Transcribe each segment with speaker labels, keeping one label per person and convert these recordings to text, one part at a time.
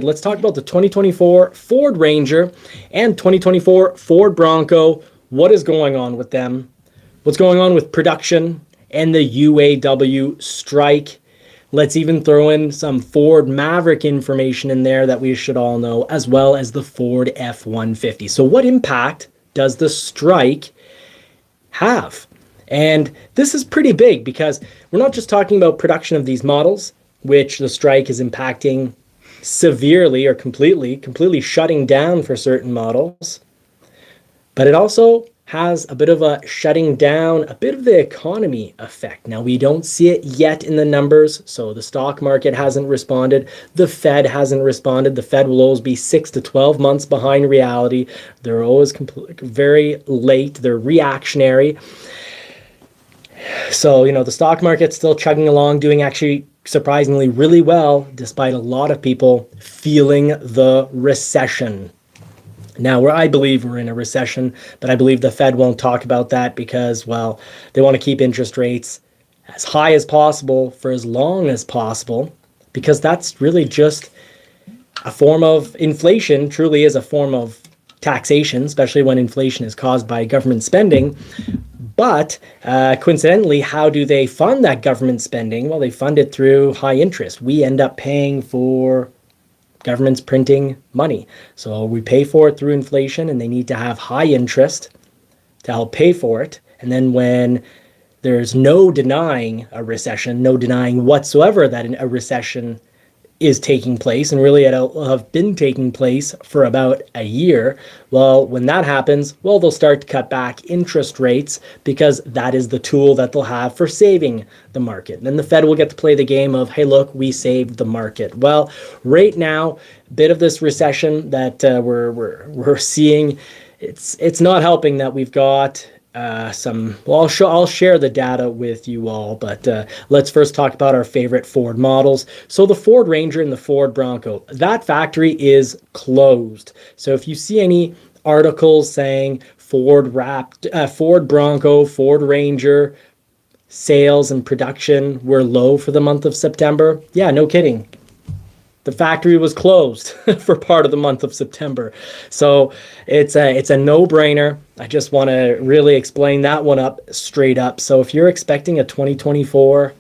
Speaker 1: Let's talk about the 2024 Ford Ranger and 2024 Ford Bronco. What is going on with them? What's going on with production and the UAW strike? Let's even throw in some Ford Maverick information in there that we should all know, as well as the Ford F-150. So what impact does the strike have? And this is pretty big because we're not just talking about production of these models, which the strike is impacting severely or completely shutting down for certain models, but it also has a bit of a shutting down, a bit of the economy effect. Now, we don't see it yet in the numbers, so the stock market hasn't responded. The Fed hasn't responded. The Fed will always be 6 to 12 months behind reality. They're always very late. They're reactionary. So, the stock market's still chugging along, doing actually surprisingly really well, despite a lot of people feeling the recession. Now, I believe we're in a recession, but I believe the Fed won't talk about that because, well, they want to keep interest rates as high as possible for as long as possible, because that's really just a form of inflation, truly is a form of taxation, especially when inflation is caused by government spending. But coincidentally, how do they fund that government spending? Well, they fund it through high interest. We end up paying for government's printing money. So we pay for it through inflation, and they need to have high interest to help pay for it. And then when there's no denying a recession, no denying whatsoever that a recession is taking place, and really it'll have been taking place for about a year. Well, when that happens, well, they'll start to cut back interest rates because that is the tool that they'll have for saving the market. And then the Fed will get to play the game of, hey, look, we saved the market. Well, right now, a bit of this recession that we're seeing, it's not helping that we've got I'll share the data with you all, but let's first talk about our favorite Ford models. So the Ford Ranger and the Ford Bronco, that factory is closed. So if you see any articles saying Ford Bronco, Ford Ranger sales and production were low for the month of September, yeah, no kidding. The factory was closed for part of the month of September. So it's a no-brainer. I just want to really explain that one up straight up. So if you're expecting a 2024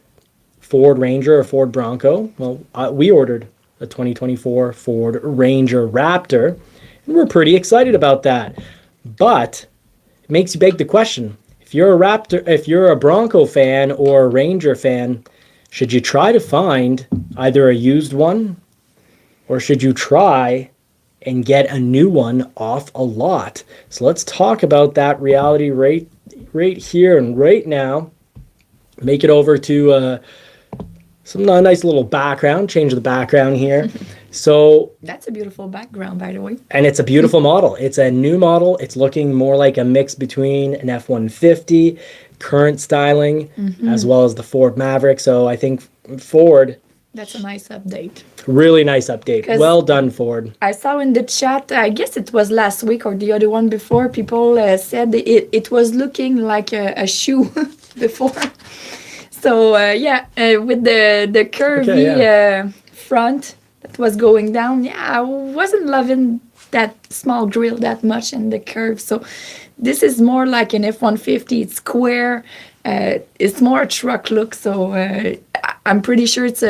Speaker 1: Ford Ranger or Ford Bronco, well, we ordered a 2024 Ford Ranger Raptor, and we're pretty excited about that. But it makes you beg the question, if you're a Bronco fan or a Ranger fan, should you try to find either a used one, or should you try and get a new one off a lot? So let's talk about that reality right here and right now. Make it over to some nice little background. Change the background here. So
Speaker 2: that's a beautiful background, by the way.
Speaker 1: And it's a beautiful model. It's a new model. It's looking more like a mix between an F-150, current styling, as well as the Ford Maverick. So I think Ford...
Speaker 2: That's a nice update.
Speaker 1: Really nice update. Well done, Ford.
Speaker 2: I saw in the chat, I guess it was last week or the other one before, people said it was looking like a shoe before. So, with the curvy front that was going down, I wasn't loving that small grill that much and the curve. So this is more like an F-150. It's square. It's more a truck look. So I'm pretty sure it's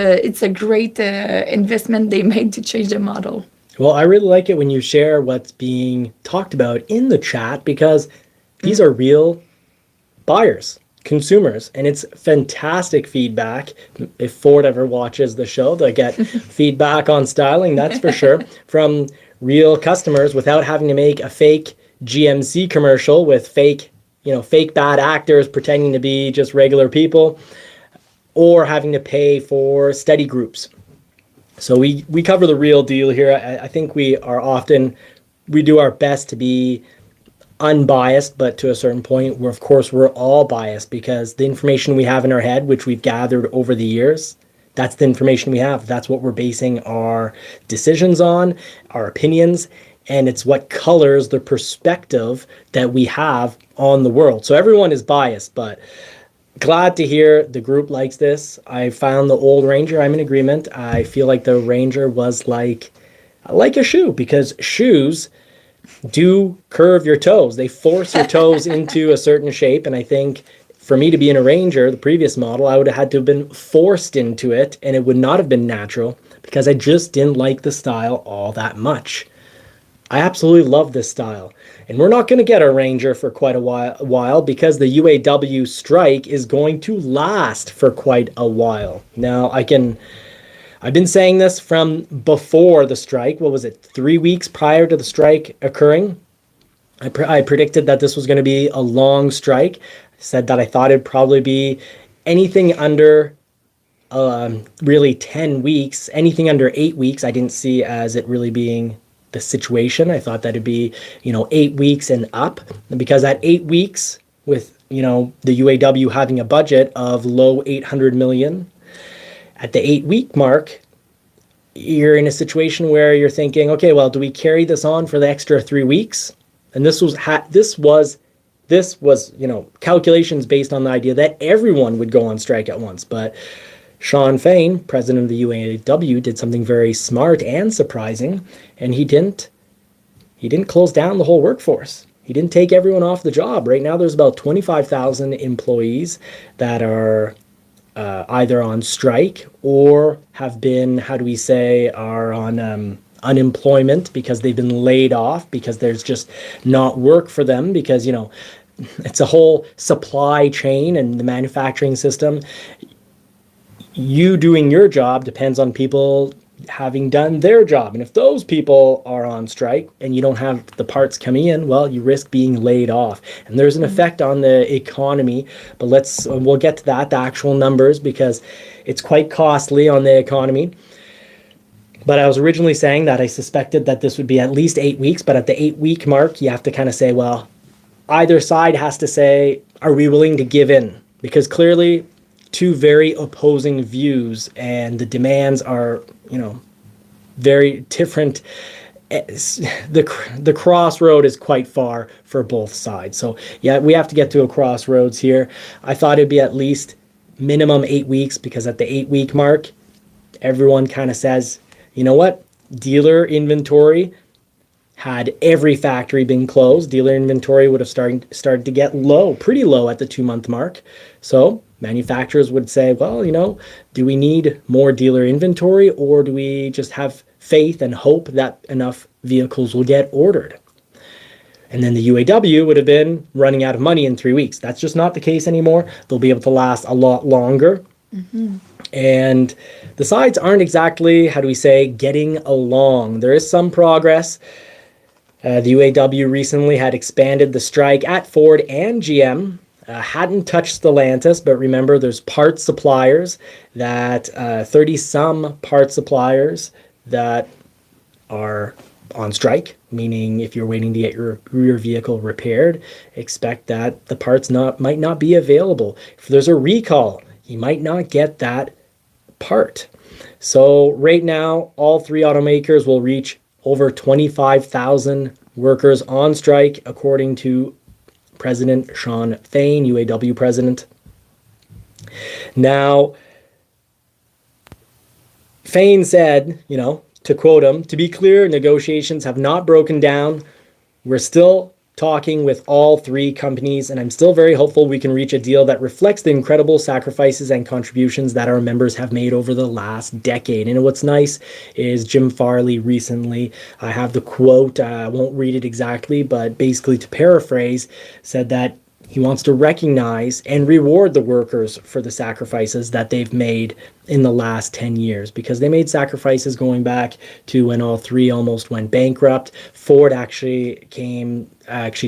Speaker 2: a great investment they made to change the model.
Speaker 1: Well, I really like it when you share what's being talked about in the chat, because these are real buyers, consumers, and it's fantastic feedback. If Ford ever watches the show, they get feedback on styling, that's for sure, from real customers without having to make a fake GMC commercial with fake bad actors pretending to be just regular people, or having to pay for study groups. So we cover the real deal here. I think we do our best to be unbiased, but to a certain point, we're all biased, because the information we have in our head, which we've gathered over the years, that's the information we have. That's what we're basing our decisions on, our opinions, and it's what colors the perspective that we have on the world. So everyone is biased, but glad to hear the group likes this. I found the old Ranger. I'm in agreement. I feel like the Ranger was like like a shoe, because shoes do curve your toes. They force your toes into a certain shape. And I think for me to be in a Ranger, the previous model, I would have had to have been forced into it, and it would not have been natural because I just didn't like the style all that much. I absolutely love this style. And we're not going to get a Ranger for quite a while because the UAW strike is going to last for quite a while. Now, I've been saying this from before the strike. What was it? 3 weeks prior to the strike occurring. I predicted that this was going to be a long strike. I said that I thought it'd probably be anything under really 10 weeks, anything under 8 weeks. I didn't see as it really being the situation. I thought that it'd be, 8 weeks and up. And because at 8 weeks, with, the UAW having a budget of low 800 million, at the 8-week mark, you're in a situation where you're thinking, okay, well, do we carry this on for the extra 3 weeks? And this was calculations based on the idea that everyone would go on strike at once. But Shawn Fain, president of the UAW, did something very smart and surprising, and he didn't close down the whole workforce. He didn't take everyone off the job. Right now, there's about 25,000 employees that are either on strike or have been, are on unemployment because they've been laid off because there's just not work for them because, it's a whole supply chain and the manufacturing system. You doing your job depends on people having done their job. And if those people are on strike and you don't have the parts coming in, well, you risk being laid off. And there's an effect on the economy, but we'll get to that, the actual numbers, because it's quite costly on the economy. But I was originally saying that I suspected that this would be at least 8 weeks, but at the 8-week mark, you have to kind of say, well, either side has to say, are we willing to give in? Because clearly two very opposing views and the demands are, very different. The crossroad is quite far for both sides. So yeah, we have to get to a crossroads here. I thought it'd be at least minimum 8 weeks because at the 8-week mark, everyone kind of says, you know what? Dealer inventory, had every factory been closed, dealer inventory would have started to get pretty low at the 2-month mark. So manufacturers would say, well, do we need more dealer inventory, or do we just have faith and hope that enough vehicles will get ordered? And then the UAW would have been running out of money in 3 weeks. That's just not the case anymore. They'll be able to last a lot longer. Mm-hmm. And the sides aren't exactly, getting along. There is some progress. The UAW recently had expanded the strike at Ford and GM. Hadn't touched Stellantis, but remember, there's parts suppliers that 30-some parts suppliers that are on strike, meaning if you're waiting to get your rear vehicle repaired, expect that the parts might not be available. If there's a recall, you might not get that part. So right now, all three automakers will reach over 25,000 workers on strike, according to President Shawn Fain, UAW president. Now, Fain said, to quote him, "To be clear, negotiations have not broken down. We're still talking with all three companies, and I'm still very hopeful we can reach a deal that reflects the incredible sacrifices and contributions that our members have made over the last decade." And what's nice is Jim Farley recently, I have the quote, I won't read it exactly, but basically to paraphrase, said that he wants to recognize and reward the workers for the sacrifices that they've made in the last 10 years, because they made sacrifices going back to when all three almost went bankrupt. Ford actually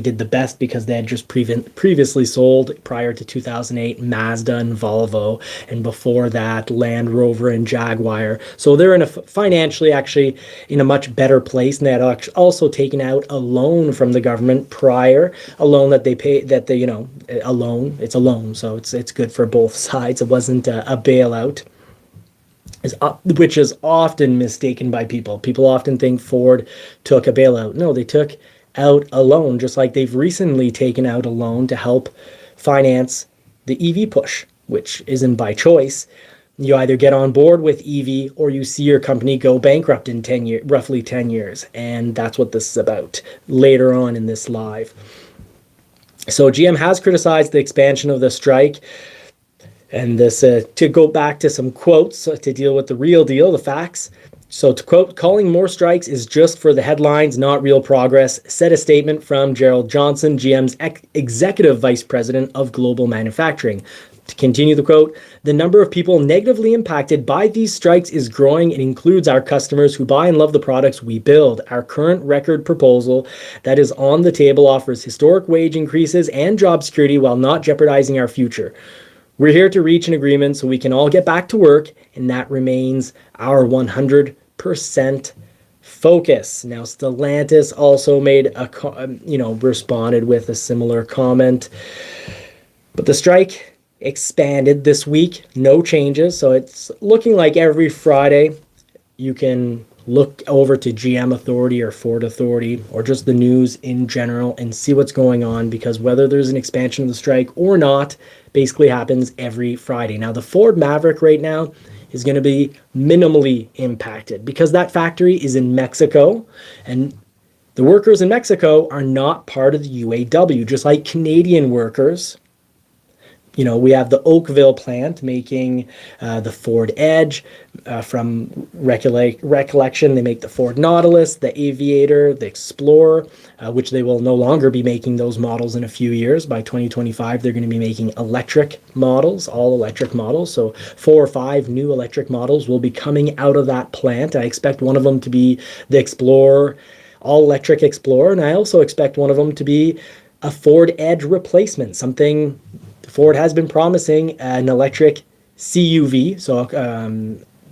Speaker 1: did the best because they had just previously sold, prior to 2008, Mazda and Volvo, and before that Land Rover and Jaguar. So they're in financially actually in a much better place, and they had also taken out a loan from the government prior, a loan that they paid, a loan, it's a loan, so it's good for both sides. It wasn't a bailout, which is often mistaken by people. People often think Ford took a bailout. No, they took out a loan, just like they've recently taken out a loan to help finance the EV push, which isn't by choice. You either get on board with EV or you see your company go bankrupt in 10 years, roughly 10 years. And that's what this is about later on in this live. So GM has criticized the expansion of the strike. And this, to go back to some quotes to deal with the real deal, the facts. So to quote, calling more strikes is just for the headlines, not real progress, said a statement from Gerald Johnson, GM's executive vice president of global manufacturing. To continue the quote, the number of people negatively impacted by these strikes is growing. It includes our customers who buy and love the products we build. Our current record proposal that is on the table offers historic wage increases and job security while not jeopardizing our future. We're here to reach an agreement so we can all get back to work, and that remains our 100% focus. Now, Stellantis also made responded with a similar comment. But the strike expanded this week, no changes. So it's looking like every Friday you can look over to GM Authority or Ford Authority or just the news in general and see what's going on, because whether there's an expansion of the strike or not basically happens every Friday. Now, the Ford Maverick right now is going to be minimally impacted because that factory is in Mexico, and the workers in Mexico are not part of the UAW, just like Canadian workers. You know, we have the Oakville plant making the Ford Edge. From recollection, they make the Ford Nautilus, the Aviator, the Explorer, which they will no longer be making those models in a few years. By 2025, they're going to be making electric models, all electric models. So 4 or 5 new electric models will be coming out of that plant. I expect one of them to be the Explorer, all electric Explorer. And I also expect one of them to be a Ford Edge replacement, something Ford has been promising, an electric CUV. So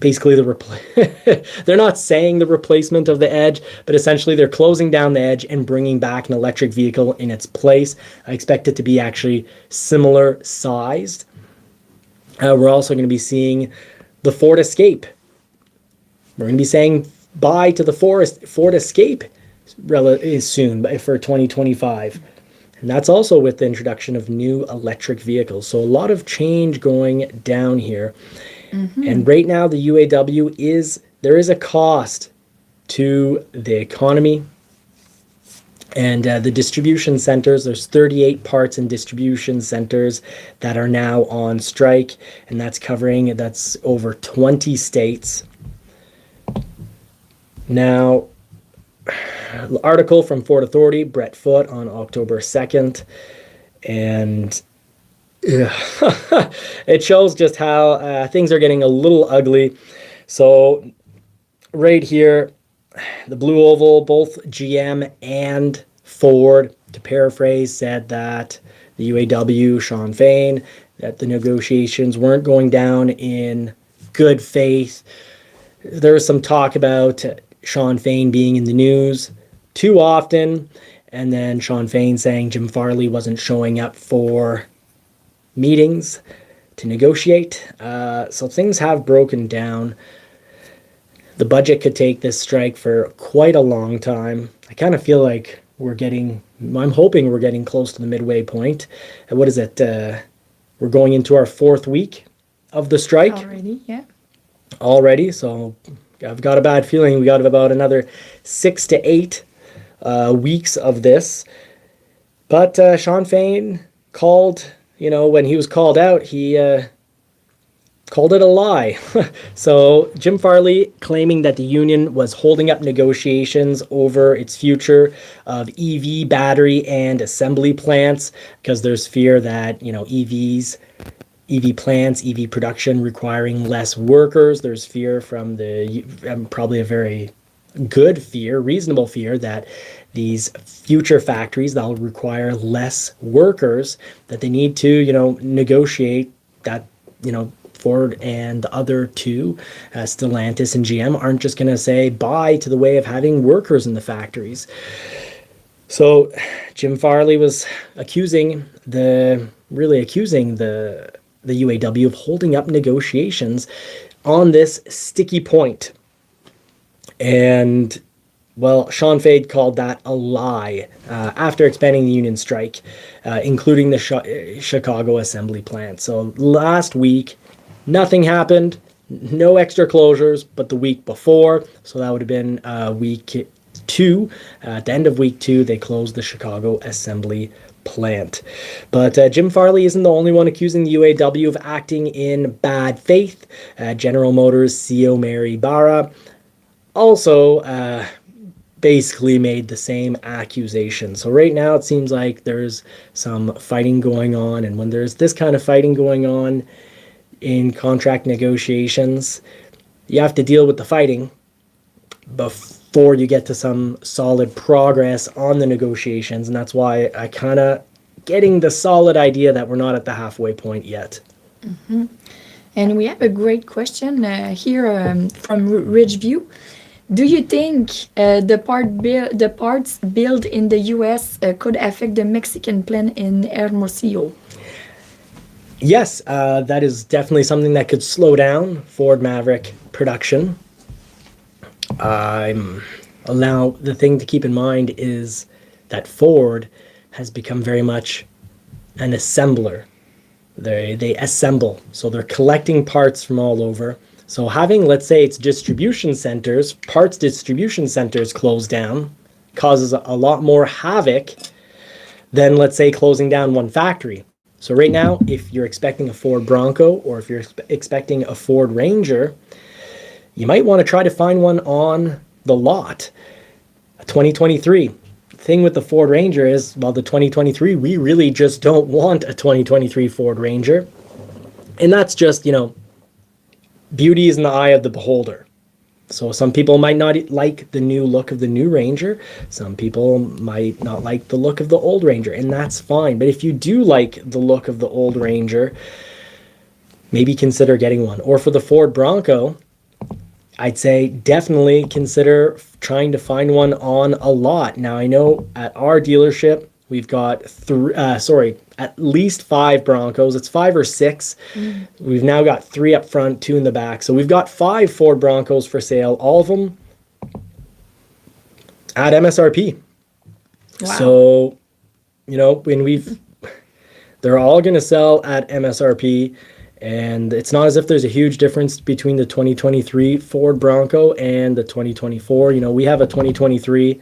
Speaker 1: basically they're not saying the replacement of the Edge, but essentially they're closing down the Edge and bringing back an electric vehicle in its place. I expect it to be actually similar sized. We're also going to be seeing the Ford Escape. We're going to be saying bye to the Ford Escape soon for 2025. And that's also with the introduction of new electric vehicles. So a lot of change going down here. Mm-hmm. And right now the UAW there is a cost to the economy. And the distribution centers, there's 38 parts and distribution centers that are now on strike. And that's over 20 states. Now, article from Ford Authority, Brett Foote on October 2nd. And it shows just how things are getting a little ugly. So right here, the Blue Oval, both GM and Ford, to paraphrase, said that the UAW, Shawn Fain, that the negotiations weren't going down in good faith. There was some talk about Shawn Fain being in the news too often, and then Shawn Fain saying Jim Farley wasn't showing up for meetings to negotiate. So things have broken down. The budget could take this strike for quite a long time. I kind of feel like I'm hoping we're getting close to the midway point. What is it? We're going into our 4th week of the strike. Already, so I've got a bad feeling we got about another 6 to 8 weeks of this. But Shawn Fain called, when he was called out, he called it a lie. So Jim Farley claiming that the union was holding up negotiations over its future of EV battery and assembly plants, because there's fear that, EV plants, EV production requiring less workers. There's fear from probably a very good fear, reasonable fear, that these future factories that'll require less workers, that they need to, negotiate that, Ford and the other two, Stellantis and GM, aren't just going to say bye to the way of having workers in the factories. So Jim Farley was accusing the UAW of holding up negotiations on this sticky point. And, well, Shawn Fain called that a lie after expanding the union strike, including the Chicago assembly plant. So last week, Nothing happened, no extra closures, but the week before, so that would have been week 2, at the end of week 2, they closed the Chicago assembly plant. But Jim Farley isn't the only one accusing the UAW of acting in bad faith. General Motors CEO Mary Barra also basically made the same accusation. So right now it seems like there's some fighting going on, and when there's this kind of fighting going on in contract negotiations, you have to deal with the fighting before you get to some solid progress on the negotiations. And that's why I kind of getting the solid idea that we're not at the halfway point yet.
Speaker 2: Mm-hmm. And we have a great question here from Ridgeview. Do you think the parts built in the U.S. Could affect the Mexican plant in Hermosillo?
Speaker 1: Yes, that is definitely something that could slow down Ford Maverick production. Now, the thing to keep in mind is that Ford has become very much an assembler. They assemble, so they're collecting parts from all over. So having, let's say, its distribution centers, parts distribution centers closed down, causes a lot more havoc than, let's say, closing down one factory. So right now, if you're expecting a Ford Bronco or if you're expecting a Ford Ranger, you might want to try to find one on the lot. 2023. Thing with the Ford Ranger is, well, the 2023, we really just don't want a 2023 Ford Ranger. And that's just, beauty is in the eye of the beholder. So some people might not like the new look of the new Ranger. Some people might not like the look of the old Ranger, and that's fine. But if you do like the look of the old Ranger, maybe consider getting one. Or for the Ford Bronco, I'd say definitely consider trying to find one on a lot. Now, I know at our dealership, we've got at least 5 Broncos. It's 5 or 6. We've now got 3 up front, 2 in the back. So we've got 5 Ford Broncos for sale, all of them at MSRP. Wow. So, they're all going to sell at MSRP. And it's not as if there's a huge difference between the 2023 Ford Bronco and the 2024. We have a 2023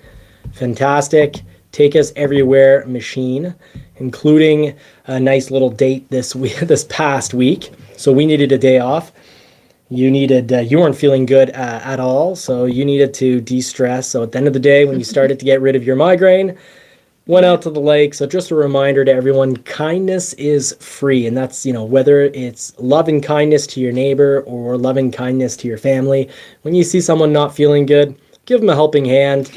Speaker 1: fantastic, take us everywhere machine, including a nice little date this past week. So we needed a day off. You weren't feeling good at all, so you needed to de-stress. So at the end of the day, when you started to get rid of your migraine, went out to the lake. So just a reminder to everyone, kindness is free. And that's, whether it's love and kindness to your neighbor or love and kindness to your family. When you see someone not feeling good, give them a helping hand.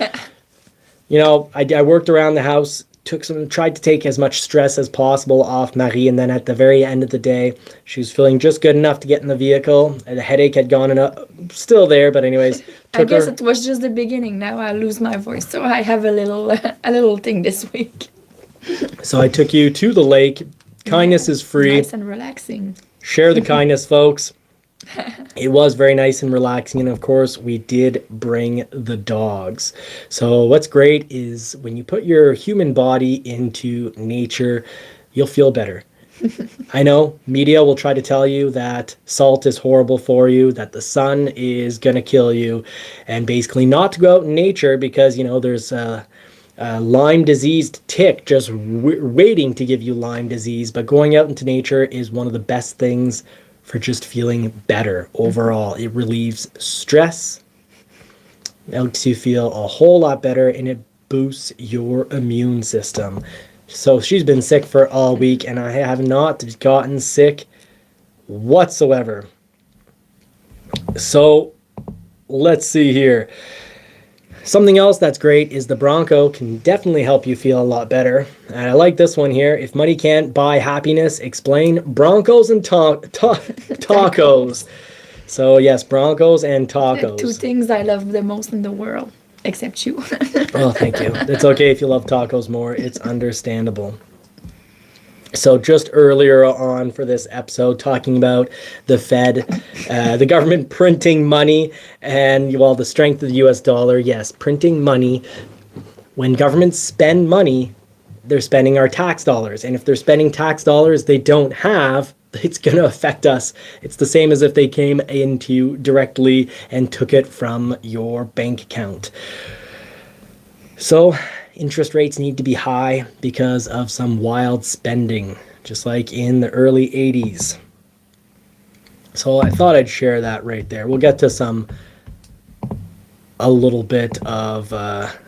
Speaker 1: I worked around the house, tried to take as much stress as possible off Marie. And then at the very end of the day, she was feeling just good enough to get in the vehicle. The headache had gone enough, still there, but anyways.
Speaker 2: I guess it was just the beginning. Now I lose my voice, so I have a little thing this week.
Speaker 1: So I took you to the lake. Kindness is free.
Speaker 2: Nice and relaxing.
Speaker 1: Share the kindness, folks. It was very nice and relaxing, and of course we did bring the dogs. So what's great is when you put your human body into nature, you'll feel better. I know media will try to tell you that salt is horrible for you, that the sun is going to kill you, and basically not to go out in nature because, there's a Lyme diseased tick just waiting to give you Lyme disease. But going out into nature is one of the best things for just feeling better overall. It relieves stress, makes you feel a whole lot better, and it boosts your immune system. So she's been sick for all week, and I have not gotten sick whatsoever. So let's see here. Something else that's great is the Bronco can definitely help you feel a lot better. And I like this one here. If money can't buy happiness, explain Broncos and tacos. So yes, Broncos and tacos.
Speaker 2: The 2 things I love the most in the world. Except you.
Speaker 1: Oh, thank you. It's okay if you love tacos more. It's understandable. So just earlier on for this episode, talking about the Fed, the government printing money, and the strength of the US dollar. Yes, printing money. When governments spend money, they're spending our tax dollars. And if they're spending tax dollars, they don't have it's going to affect us. It's the same as if they came into you directly and took it from your bank account. So interest rates need to be high because of some wild spending, just like in the early 80s. So I thought I'd share that right there. We'll get to a little bit of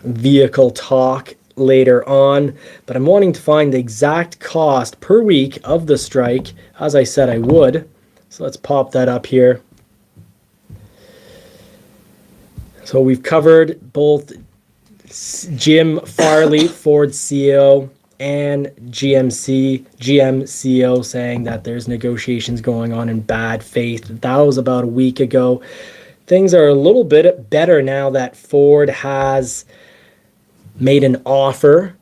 Speaker 1: vehicle talk later on, but I'm wanting to find the exact cost per week of the strike, as I said I would. So let's pop that up here. So we've covered both Jim Farley, Ford CEO, and GM CEO saying that there's negotiations going on in bad faith. That was about a week ago. Things are a little bit better now that Ford has made an offer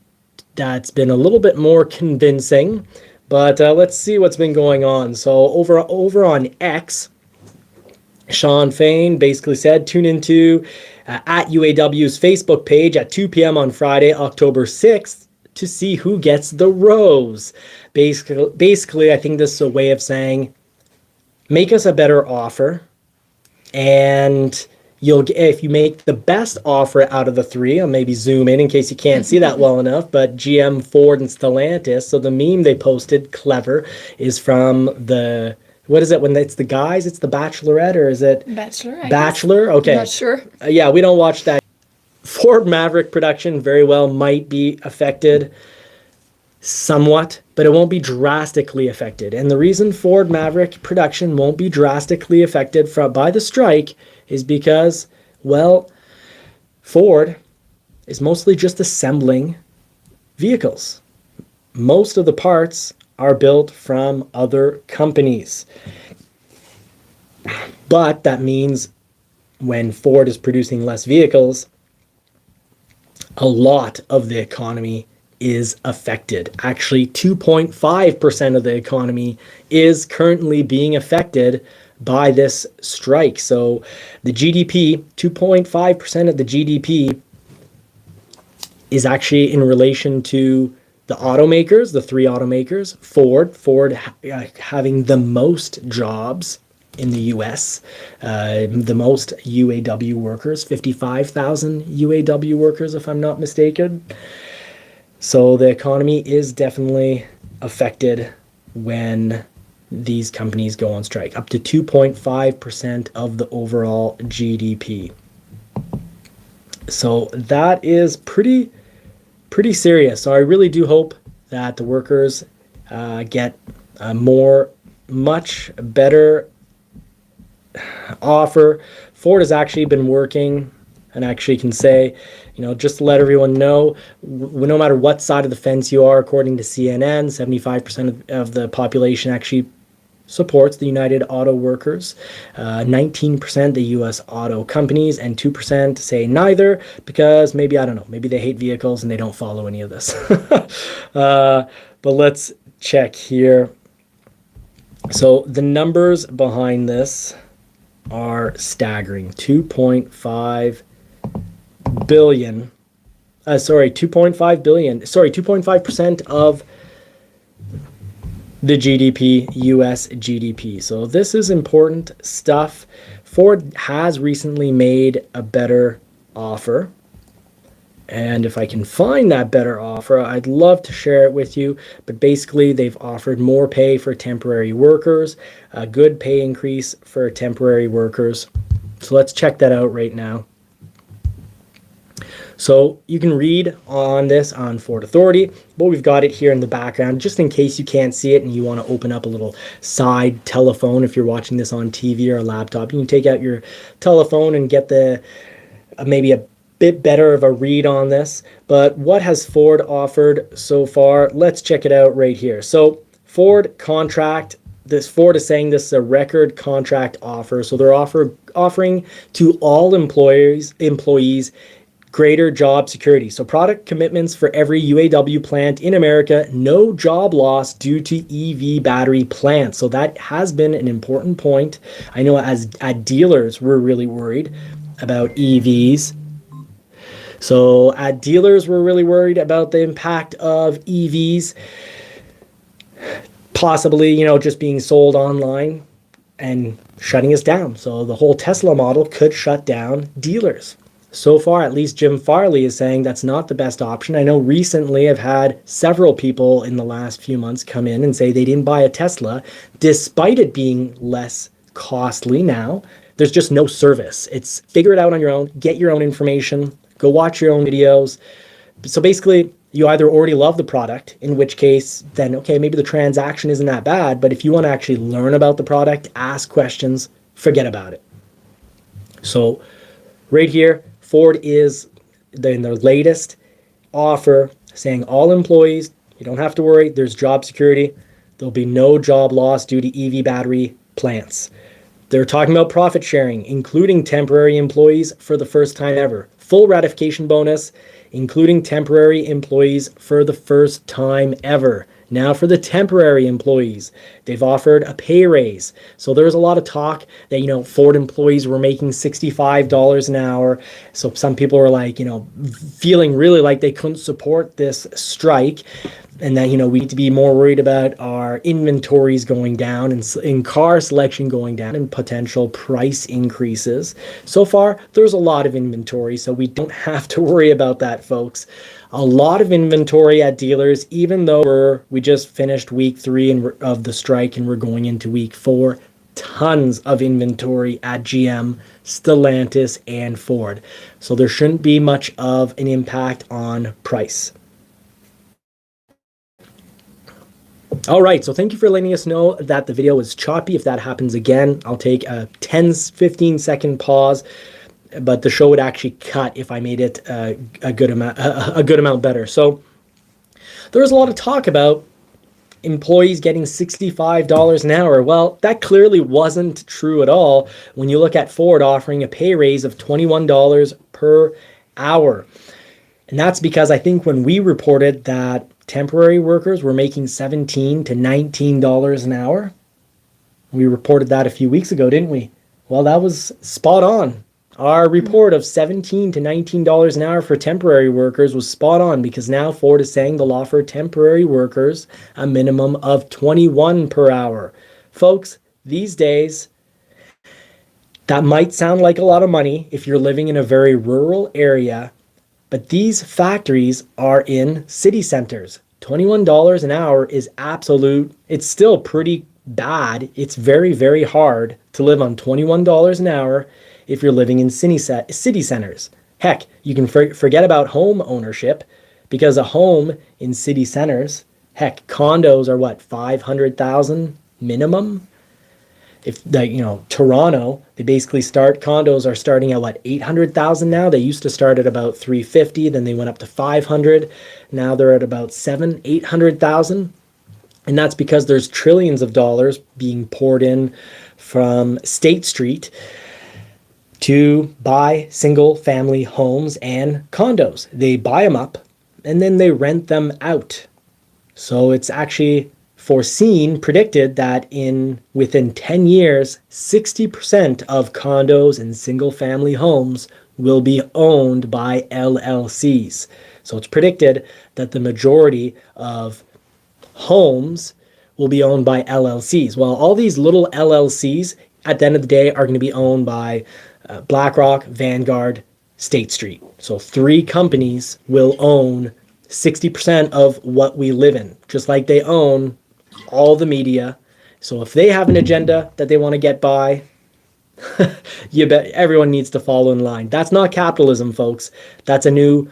Speaker 1: that's been a little bit more convincing. But let's see what's been going on. So over on X, Sean Fain basically said, tune into at UAW's Facebook page at 2 p.m. on Friday, October 6th, to see who gets the rose. Basically, I think this is a way of saying, make us a better offer, and if you make the best offer out of the three, I'll maybe zoom in case you can't see that well enough, but GM, Ford, and Stellantis. So the meme they posted, clever, is from what is it when it's the guys? It's the Bachelorette, or is it
Speaker 2: Bachelor?
Speaker 1: Bachelor? Okay.
Speaker 2: Not sure.
Speaker 1: Yeah, we don't watch that. Ford Maverick production very well might be affected somewhat, but it won't be drastically affected. And the reason Ford Maverick production won't be drastically affected by the strike is because, well, Ford is mostly just assembling vehicles. Most of the parts are built from other companies. But that means when Ford is producing less vehicles, a lot of the economy is affected. Actually, 2.5% of the economy is currently being affected by this strike. So the GDP, 2.5% of the GDP is actually in relation to the automakers, the three automakers, Ford having the most jobs in the US, the most UAW workers, 55,000 UAW workers, if I'm not mistaken. So the economy is definitely affected when these companies go on strike, up to 2.5% of the overall GDP. So that is pretty serious. So I really do hope that the workers get a much better offer. Ford has actually been working, and actually can say, just to let everyone know, no matter what side of the fence you are, according to CNN, 75% of the population actually supports the United Auto Workers, 19% the U.S. auto companies, and 2% say neither because maybe, I don't know, maybe they hate vehicles and they don't follow any of this. But let's check here. So the numbers behind this are staggering. 2.5 billion. 2.5 billion. 2.5% of the GDP, US GDP. So this is important stuff. Ford has recently made a better offer. And if I can find that better offer, I'd love to share it with you. But basically, they've offered more pay for temporary workers, a good pay increase for temporary workers. So let's check that out right now. So you can read on this on Ford Authority, but we've got it here in the background just in case you can't see it and you want to open up a little side telephone. If you're watching this on TV or a laptop, you can take out your telephone and get maybe a bit better of a read on this. But what has Ford offered so far? Let's check it out right here. So Ford is saying this is a record contract offer. So they're offering to all employees greater job security. So product commitments for every UAW plant in America, no job loss due to EV battery plants. So that has been an important point. I know at dealers, we're really worried about EVs. So at dealers, we're really worried about the impact of EVs possibly, just being sold online and shutting us down. So the whole Tesla model could shut down dealers. So far, at least Jim Farley is saying that's not the best option. I know recently I've had several people in the last few months come in and say they didn't buy a Tesla despite it being less costly now. There's just no service. It's figure it out on your own, get your own information, go watch your own videos. So basically, you either already love the product, in which case, then, okay, maybe the transaction isn't that bad, but if you want to actually learn about the product, ask questions, forget about it. So right here, Ford is in their latest offer saying all employees, you don't have to worry, there's job security. There'll be no job loss due to EV battery plants. They're talking about profit sharing, including temporary employees for the first time ever. Full ratification bonus, including temporary employees for the first time ever. Now for the temporary employees, they've offered a pay raise. So there was a lot of talk that, Ford employees were making $65 an hour. So some people were like, feeling really like they couldn't support this strike. And that, we need to be more worried about our inventories going down and in car selection going down and potential price increases. So far, there's a lot of inventory, so we don't have to worry about that, folks. A lot of inventory at dealers, even though we just finished week 3 of the strike and we're going into week 4. Tons of inventory at GM, Stellantis, and Ford. So there shouldn't be much of an impact on price. All right, so thank you for letting us know that the video was choppy. If that happens again, I'll take a 10-15 second pause, but the show would actually cut if I made it a good amount better. So there was a lot of talk about employees getting $65 an hour. Well, that clearly wasn't true at all when you look at Ford offering a pay raise of $21 per hour. And that's because I think when we reported that temporary workers were making $17 to $19 an hour, we reported that a few weeks ago, didn't we? Well, that was spot on. Our report of $17 to $19 an hour for temporary workers was spot on, because now Ford is saying they'll offer temporary workers a minimum of $21 per hour. Folks, these days, that might sound like a lot of money if you're living in a very rural area, but these factories are in city centers. $21 an hour is absolute. It's still pretty bad. It's very, very hard to live on $21 an hour if you're living in city centers. Heck, you can forget about home ownership, because a home in city centers, heck, condos are what, $500,000 minimum? If Toronto, they basically condos are starting at what, $800,000 now. They used to start at about $350,000, then they went up to $500,000. Now they're at about $800,000, and that's because there's trillions of dollars being poured in from State Street to buy single family homes and condos. They buy them up and then they rent them out. So it's actually predicted that within 10 years, 60% of condos and single family homes will be owned by LLCs. So it's predicted that the majority of homes will be owned by LLCs. Well, all these little LLCs at the end of the day are going to be owned by BlackRock, Vanguard, State Street. So 3 companies will own 60% of what we live in, just like they own all the media. So if they have an agenda that they want to get by, you bet everyone needs to follow in line. That's not capitalism, folks. That's a new,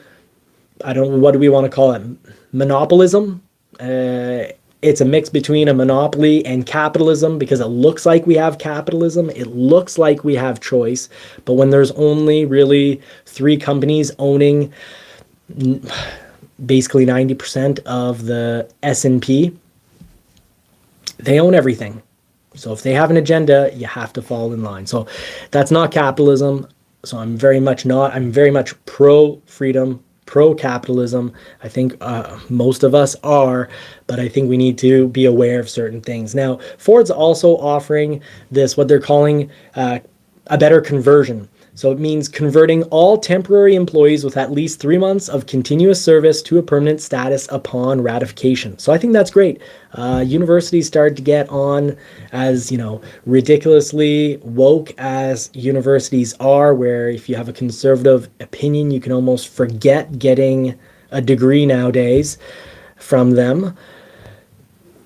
Speaker 1: what do we want to call it? Monopolism. It's a mix between a monopoly and capitalism, because it looks like we have capitalism. It looks like we have choice. But when there's only really 3 companies owning basically 90% of the S&P, they own everything. So if they have an agenda, you have to fall in line. So that's not capitalism. So I'm very much pro-freedom, pro-capitalism. I think most of us are, but I think we need to be aware of certain things. Now, Ford's also offering this, what they're calling a better conversion. So it means converting all temporary employees with at least 3 months of continuous service to a permanent status upon ratification. So I think that's great. Universities started to get on, as ridiculously woke as universities are, where if you have a conservative opinion, you can almost forget getting a degree nowadays from them.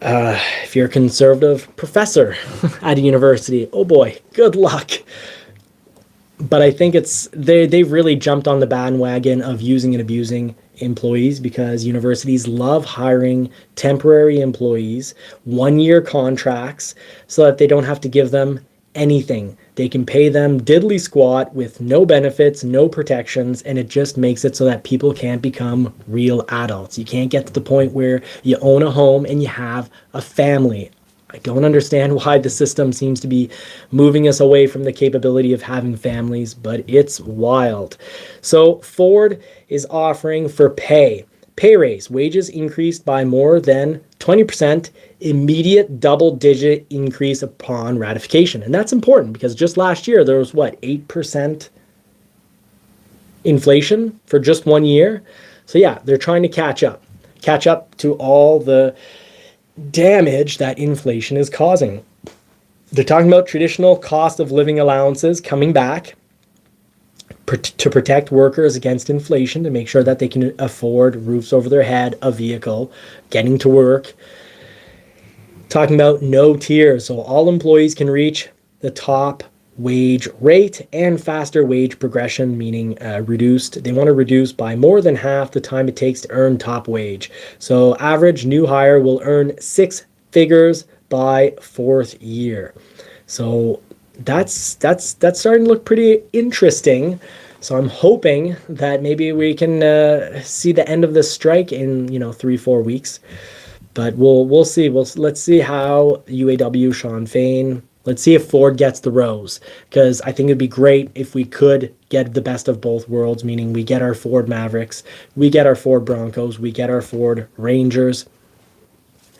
Speaker 1: If you're a conservative professor at a university, oh boy, good luck. But I think they've really jumped on the bandwagon of using and abusing employees, because universities love hiring temporary employees, 1-year contracts, so that they don't have to give them anything. They can pay them diddly squat with no benefits, no protections, and it just makes it so that people can't become real adults. You can't get to the point where you own a home and you have a family. I don't understand why the system seems to be moving us away from the capability of having families, but it's wild. So Ford is offering for pay raise, wages increased by more than 20%, immediate double-digit increase upon ratification. And that's important because just last year there was 8% inflation for just 1 year. So yeah, they're trying to catch up to all the damage that inflation is causing. They're talking about traditional cost of living allowances coming back to protect workers against inflation, to make sure that they can afford roofs over their head, a vehicle, getting to work. Talking about no tiers, so all employees can reach the top wage rate and faster wage progression, meaning reduced. They want to reduce by more than half the time it takes to earn top wage. So average new hire will earn 6 figures by 4th year. So that's starting to look pretty interesting. So I'm hoping that maybe we can see the end of this strike in 3-4 weeks. But we'll see. Let's see how UAW, Sean Fain. Let's see if Ford gets the rose, because I think it'd be great if we could get the best of both worlds, meaning we get our Ford Mavericks, we get our Ford Broncos, we get our Ford Rangers,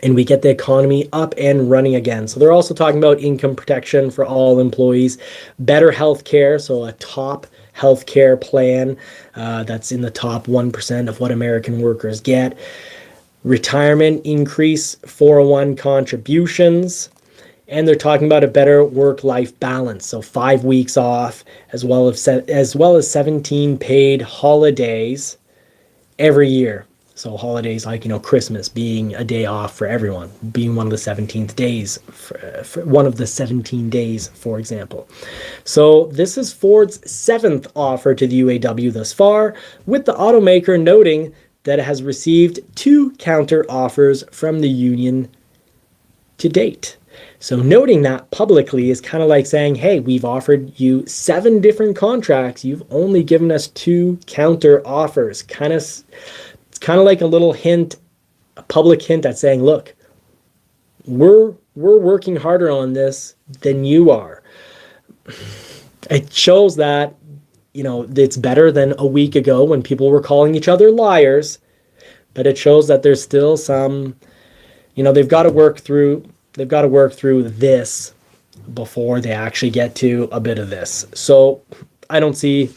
Speaker 1: and we get the economy up and running again. So they're also talking about income protection for all employees, better health care, so a top health care plan that's in the top 1% of what American workers get, retirement increase, 401 contributions, and they're talking about a better work-life balance. So 5 weeks off, as well as 17 paid holidays every year. So holidays like Christmas being a day off for everyone, being one of the 17th days, for one of the 17 days, for example. So this is Ford's 7th offer to the UAW thus far, with the automaker noting that it has received 2 counter offers from the union to date. So noting that publicly is kind of like saying, hey, we've offered you 7 different contracts. You've only given us 2 counter offers. It's kind of like a little hint, a public hint at saying, look, we're working harder on this than you are. It shows that, it's better than a week ago when people were calling each other liars, but it shows that there's still some, they've got to work through this before they actually get to a bit of this. So I don't see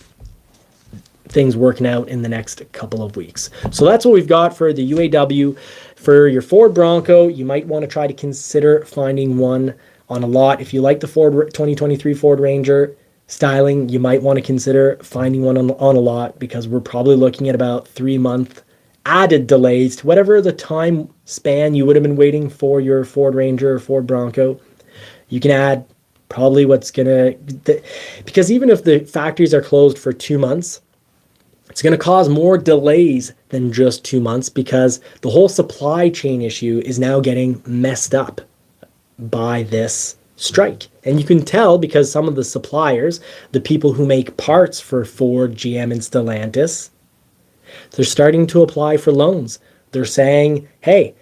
Speaker 1: things working out in the next couple of weeks. So that's what we've got for the UAW. For your Ford Bronco, you might want to try to consider finding one on a lot. If you like the 2023 Ford Ranger styling, you might want to consider finding one on a lot, because we're probably looking at about 3-month added delays to whatever the time span you would have been waiting for your Ford Ranger or Ford Bronco. You can add probably because even if the factories are closed for 2 months, it's going to cause more delays than just 2 months, because the whole supply chain issue is now getting messed up by this strike. And you can tell because some of the suppliers, the people who make parts for Ford, GM, and Stellantis, they're starting to apply for loans. They're saying, hey,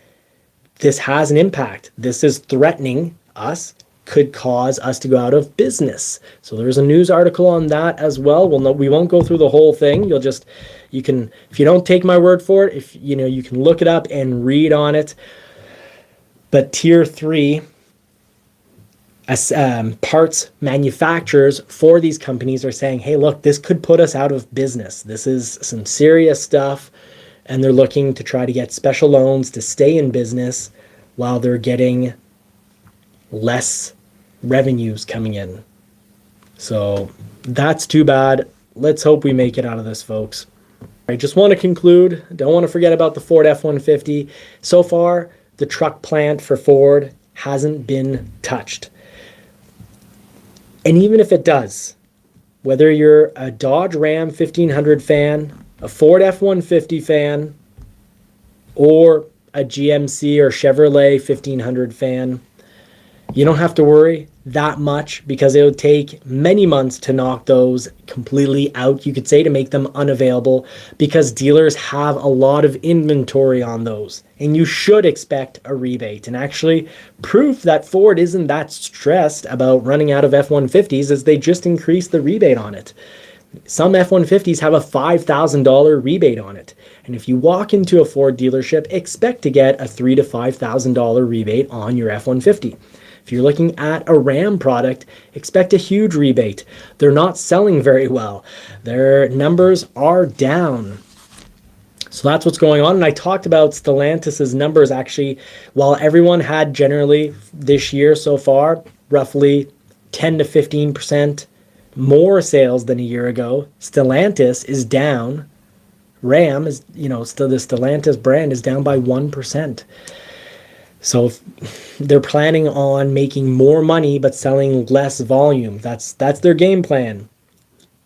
Speaker 1: this has an impact. This is threatening us, could cause us to go out of business. So there's a news article on that as well. We won't go through the whole thing. You can, if you don't take my word for it, you can look it up and read on it. But tier 3 as parts manufacturers for these companies are saying, hey, look, this could put us out of business. This is some serious stuff. And they're looking to try to get special loans to stay in business while they're getting less revenues coming in. So that's too bad. Let's hope we make it out of this, folks. I just want to conclude. Don't want to forget about the Ford F-150. So far, the truck plant for Ford hasn't been touched. And even if it does, whether you're a Dodge Ram 1500 fan, a Ford F-150 fan, or a GMC or Chevrolet 1500 fan, you don't have to worry that much because it would take many months to knock those completely out, you could say, to make them unavailable, because dealers have a lot of inventory on those. And you should expect a rebate. And actually, proof that Ford isn't that stressed about running out of F-150s is they just increased the rebate on it. Some F-150s have a $5,000 rebate on it. And if you walk into a Ford dealership, expect to get a $3,000 to $5,000 rebate on your F-150. If you're looking at a Ram product, expect a huge rebate. They're not selling very well. Their numbers are down. So that's what's going on. And I talked about Stellantis's numbers actually. While everyone had generally this year so far roughly 10 to 15% more sales than a year ago, Stellantis is down. Ram is, still the Stellantis brand is down by 1%. So they're planning on making more money but selling less volume. That's their game plan.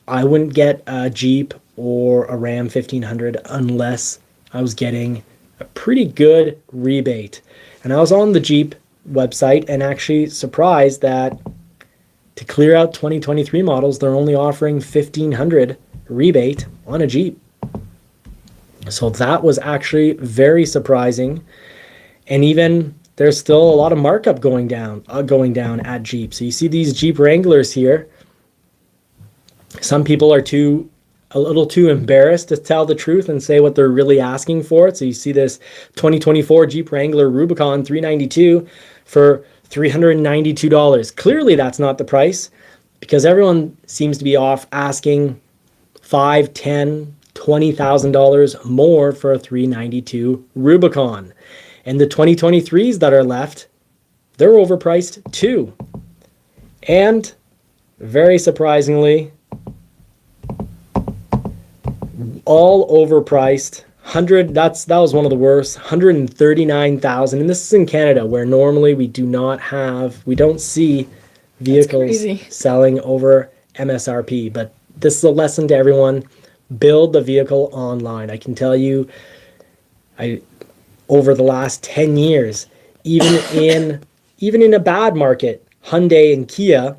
Speaker 1: I wouldn't get a Jeep or a Ram 1500 unless I was getting a pretty good rebate. And I was on the Jeep website and actually surprised that to clear out 2023 models, they're only offering $1,500 rebate on a Jeep. So that was actually very surprising. And even there's still a lot of markup going down at Jeep. So you see these Jeep Wranglers here. Some people are a little too embarrassed to tell the truth and say what they're really asking for. So you see this 2024 Jeep Wrangler Rubicon 392 for $392. Clearly that's not the price, because everyone seems to be off asking $5,000, $10,000, $20,000 more for a 392 Rubicon. And the 2023s that are left, they're overpriced too. And very surprisingly, all overpriced. That was one of the worst. $139,000, and this is in Canada, where normally we don't see vehicles selling over MSRP. But this is a lesson to everyone: build the vehicle online. I can tell you, over the last 10 years, even in a bad market, Hyundai and Kia,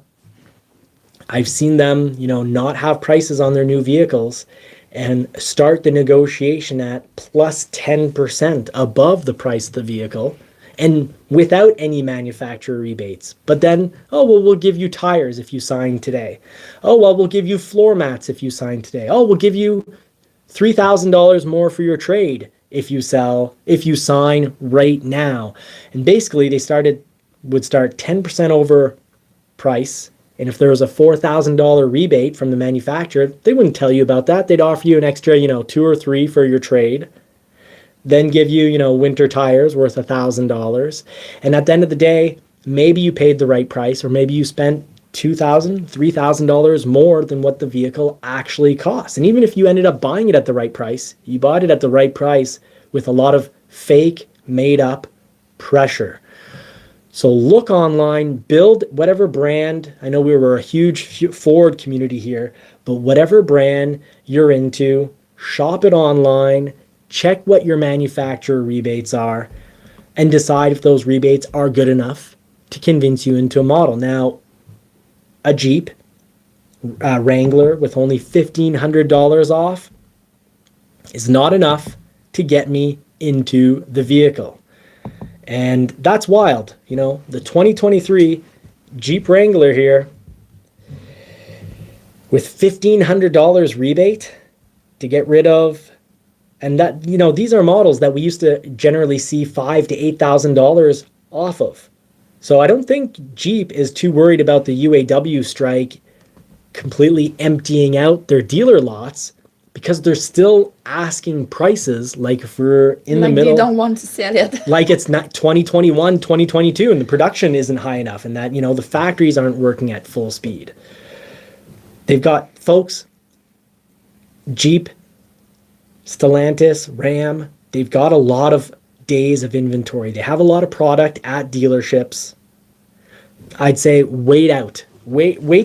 Speaker 1: I've seen them, not have prices on their new vehicles and start the negotiation at plus 10% above the price of the vehicle and without any manufacturer rebates. But then, we'll give you tires if you sign today. We'll give you floor mats if you sign today. We'll give you $3,000 more for your trade if you sign right now. And basically they would start 10% over price. And if there was a $4,000 rebate from the manufacturer, they wouldn't tell you about that. They'd offer you an extra, 2 or 3 for your trade, then give you, winter tires worth $1,000. And at the end of the day, maybe you paid the right price, or maybe you spent $2,000, $3,000 more than what the vehicle actually costs. And even if you ended up buying it at the right price, you bought it at the right price with a lot of fake, made up pressure. So look online, build whatever brand. I know we were a huge Ford community here, but whatever brand you're into, shop it online, check what your manufacturer rebates are, and decide if those rebates are good enough to convince you into a model. Now, a Jeep Wrangler with only $1,500 off is not enough to get me into the vehicle. And that's wild. The 2023 Jeep Wrangler here with $1,500 rebate to get rid of, and that, these are models that we used to generally see $5,000 to $8,000 off of. So I don't think Jeep is too worried about the UAW strike completely emptying out their dealer lots, because they're still asking prices like if we're in the
Speaker 2: Like
Speaker 1: middle,
Speaker 2: they don't want to sell it.
Speaker 1: like it's not 2021, 2022, and the production isn't high enough, and that, the factories aren't working at full speed. They've got folks, Jeep, Stellantis, Ram, they've got a lot of days of inventory. They have a lot of product at dealerships. I'd say wait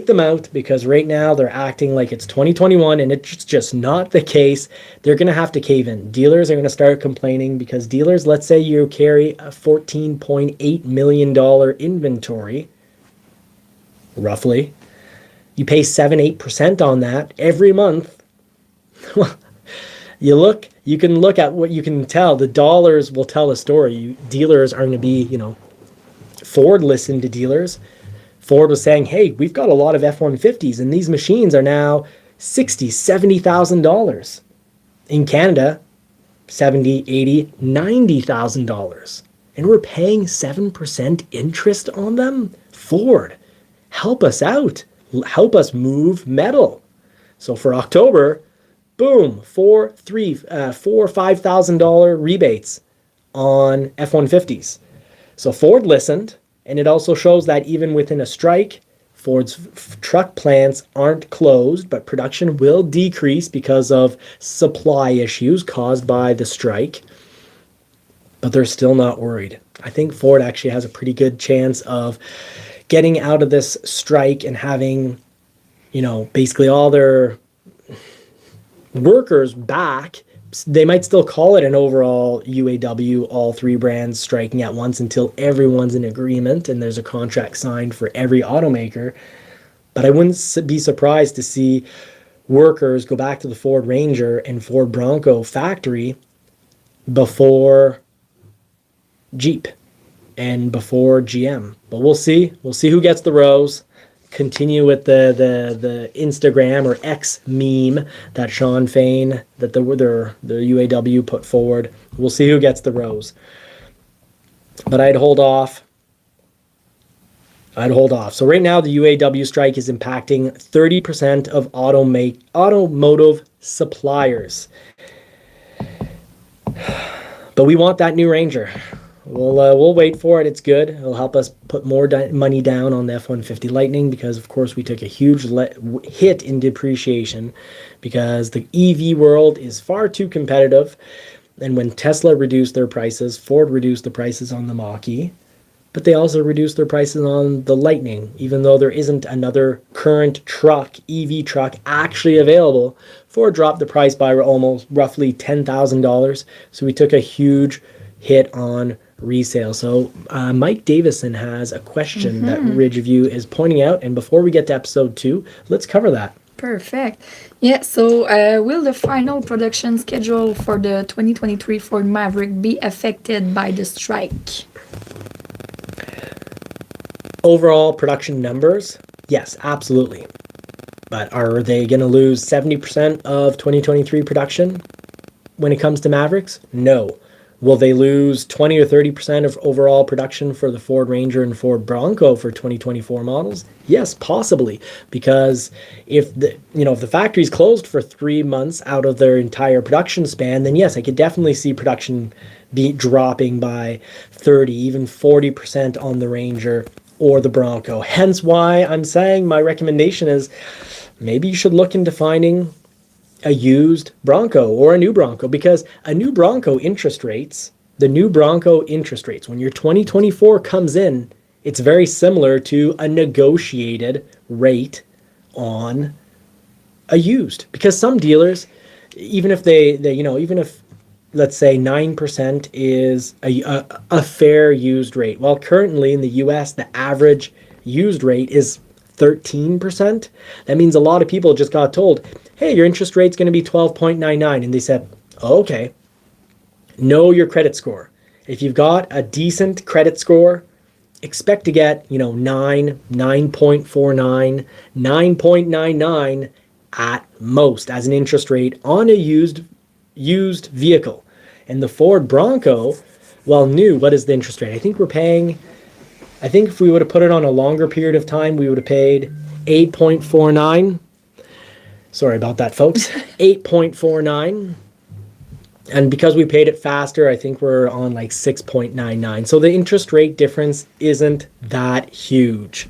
Speaker 1: them out, because right now they're acting like it's 2021 and it's just not the case. They're going to have to cave in. Dealers are going to start complaining, because dealers, let's say you carry a $14.8 million inventory, roughly. You pay 7-8% on that every month. You can look at what you can tell. The dollars will tell a story. Dealers are going to be, Ford listened to dealers. Ford was saying, hey, we've got a lot of F-150s, and these machines are now $60,000, $70,000. In Canada, $70,000, $80,000, $90,000. And we're paying 7% interest on them? Ford, help us out. Help us move metal. So for October, boom, $5,000 rebates on F-150s. So Ford listened, and it also shows that even within a strike, Ford's truck plants aren't closed, but production will decrease because of supply issues caused by the strike. But they're still not worried. I think Ford actually has a pretty good chance of getting out of this strike and having, basically all their workers back. They might still call it an overall UAW, all three brands striking at once, until everyone's in agreement and there's a contract signed for every automaker. But I wouldn't be surprised to see workers go back to the Ford Ranger and Ford Bronco factory before Jeep and before GM. But we'll see. We'll see who gets the rose. Continue with the Instagram or X meme that Sean Fain, that the UAW put forward. We'll see who gets the rose. But I'd hold off. So right now the UAW strike is impacting 30% of automotive suppliers. But we want that new Ranger. We'll wait for it. It's good. It'll help us put more money down on the F-150 Lightning, because of course we took a huge hit in depreciation, because the EV world is far too competitive. And when Tesla reduced their prices, Ford reduced the prices on the Mach-E, but they also reduced their prices on the Lightning, even though there isn't another current EV truck actually available. Ford dropped the price by almost roughly $10,000. So we took a huge hit on resale. So Mike Davison has a question that Ridgeview is pointing out, and before we get to episode 2, let's cover that.
Speaker 2: Perfect. Yeah, so will the final production schedule for the 2023 Ford Maverick be affected by the strike?
Speaker 1: Overall production numbers, yes, absolutely. But are they going to lose 70% of 2023 production when it comes to Mavericks? No. Will they lose 20 or 30% of overall production for the Ford Ranger and Ford Bronco for 2024 models? Yes, possibly, because if the factory's closed for 3 months out of their entire production span, then yes, I could definitely see production be dropping by 30, even 40% on the Ranger or the Bronco. Hence why I'm saying my recommendation is maybe you should look into finding a used Bronco or a new Bronco, because a new Bronco interest rates, when your 2024 comes in, it's very similar to a negotiated rate on a used. Because some dealers, even if even if let's say 9% is a fair used rate, well, currently in the US the average used rate is 13%. That means a lot of people just got told, hey, your interest rate's going to be 12.99. And they said, oh, okay, know your credit score. If you've got a decent credit score, expect to get, 9, 9.49, 9.99 at most as an interest rate on a used vehicle. And the Ford Bronco, well, new, what is the interest rate? I think we're paying I think if we would have put it on a longer period of time, we would have paid 8.49. Sorry about that, folks. 8.49. And because we paid it faster, I think we're on like 6.99. So the interest rate difference isn't that huge.